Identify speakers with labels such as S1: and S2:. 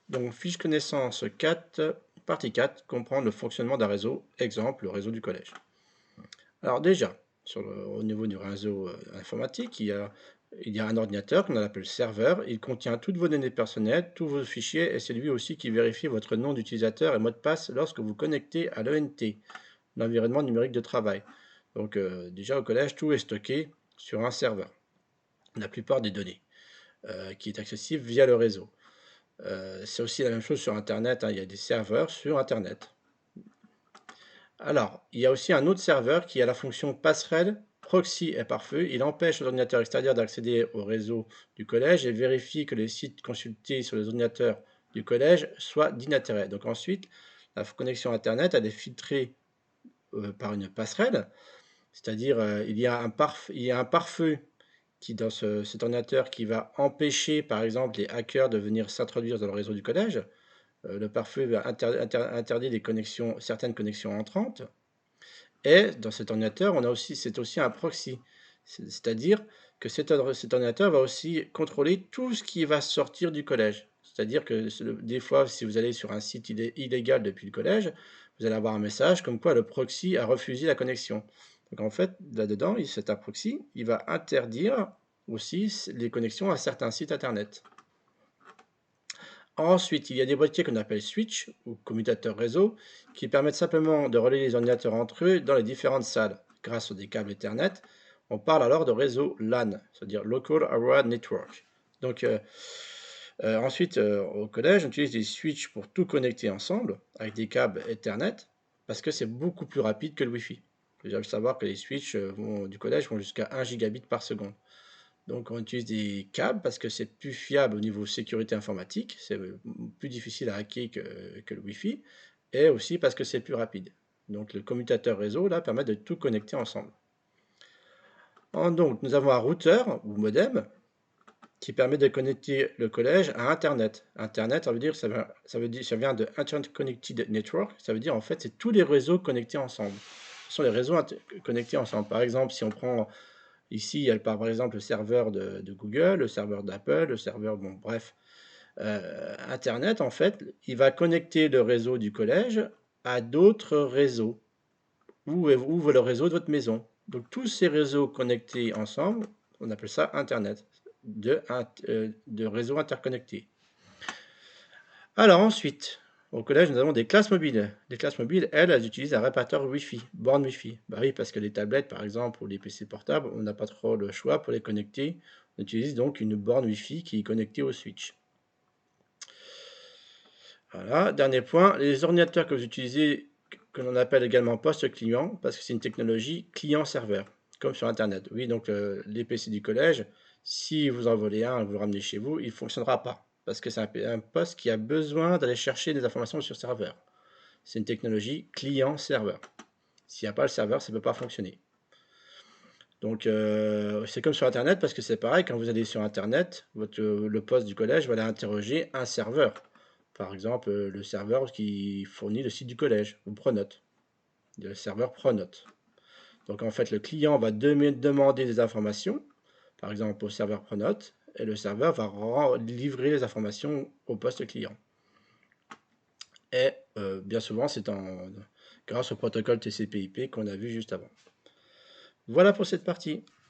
S1: Donc, fiche connaissance 4, partie 4, comprendre le fonctionnement d'un réseau, exemple le réseau du collège. Alors déjà, au niveau du réseau informatique, il y a un ordinateur qu'on appelle serveur. Il contient toutes vos données personnelles, tous vos fichiers, et c'est lui aussi qui vérifie votre nom d'utilisateur et mot de passe lorsque vous connectez à l'ENT, l'environnement numérique de travail. Donc déjà au collège, tout est stocké sur un serveur, la plupart des données, qui est accessible via le réseau. C'est aussi la même chose sur Internet, hein, il y a des serveurs sur Internet. Alors, il y a aussi un autre serveur qui a la fonction passerelle, proxy et pare-feu. Il empêche l'ordinateur extérieur d'accéder au réseau du collège et vérifie que les sites consultés sur les ordinateurs du collège soient d'inintérêt. Donc ensuite, la connexion Internet, elle est filtrée par une passerelle, c'est-à-dire il y a un pare-feu qui, dans cet ordinateur, qui va empêcher, par exemple, les hackers de venir s'introduire dans le réseau du collège. Le pare-feu va interdire certaines connexions entrantes. Et dans cet ordinateur, c'est aussi un proxy. C'est-à-dire que cet ordinateur va aussi contrôler tout ce qui va sortir du collège. C'est-à-dire que des fois, si vous allez sur un site illégal depuis le collège, vous allez avoir un message comme quoi le proxy a refusé la connexion. Donc en fait, là-dedans, c'est un proxy, il va interdire aussi les connexions à certains sites internet. Ensuite, il y a des boîtiers qu'on appelle switch ou commutateurs réseau qui permettent simplement de relier les ordinateurs entre eux dans les différentes salles grâce à des câbles Ethernet. On parle alors de réseau LAN, c'est-à-dire Local Area Network. Donc ensuite, au collège, on utilise des switches pour tout connecter ensemble avec des câbles Ethernet parce que c'est beaucoup plus rapide que le Wi-Fi. Il faut savoir que les switches du collège vont jusqu'à 1 gigabit par seconde. Donc on utilise des câbles parce que c'est plus fiable au niveau sécurité informatique, c'est plus difficile à hacker que le Wi-Fi, et aussi parce que c'est plus rapide. Donc le commutateur réseau là permet de tout connecter ensemble. Donc nous avons un routeur ou modem qui permet de connecter le collège à Internet. Internet, ça vient de Internet Connected Network, ça veut dire en fait c'est tous les réseaux connectés ensemble. Ce sont les réseaux connectés ensemble. Par exemple, si on prend ici, il y a par exemple le serveur de Google, le serveur d'Apple, le serveur, bon bref, Internet en fait, il va connecter le réseau du collège à d'autres réseaux ou le réseau de votre maison. Donc tous ces réseaux connectés ensemble, on appelle ça Internet, de réseaux interconnectés. Alors ensuite, au collège, nous avons des classes mobiles. Les classes mobiles, elles utilisent un répartiteur Wi-Fi, borne Wi-Fi. Bah oui, parce que les tablettes, par exemple, ou les PC portables, on n'a pas trop le choix pour les connecter. On utilise donc une borne Wi-Fi qui est connectée au switch. Voilà, dernier point, les ordinateurs que vous utilisez, que l'on appelle également poste client, parce que c'est une technologie client-serveur, comme sur Internet. Oui, donc les PC du collège, si vous en volez un et vous le ramenez chez vous, il ne fonctionnera pas, parce que c'est un poste qui a besoin d'aller chercher des informations sur serveur. C'est une technologie client-serveur. S'il n'y a pas le serveur, ça ne peut pas fonctionner. Donc c'est comme sur Internet, parce que c'est pareil, quand vous allez sur Internet, le poste du collège va aller interroger un serveur. Par exemple, le serveur qui fournit le site du collège, ou Pronote, le serveur Pronote. Donc en fait, le client va demander des informations, par exemple au serveur Pronote, et le serveur va livrer les informations au poste client. Et bien souvent, c'est grâce au protocole TCP/IP qu'on a vu juste avant. Voilà pour cette partie.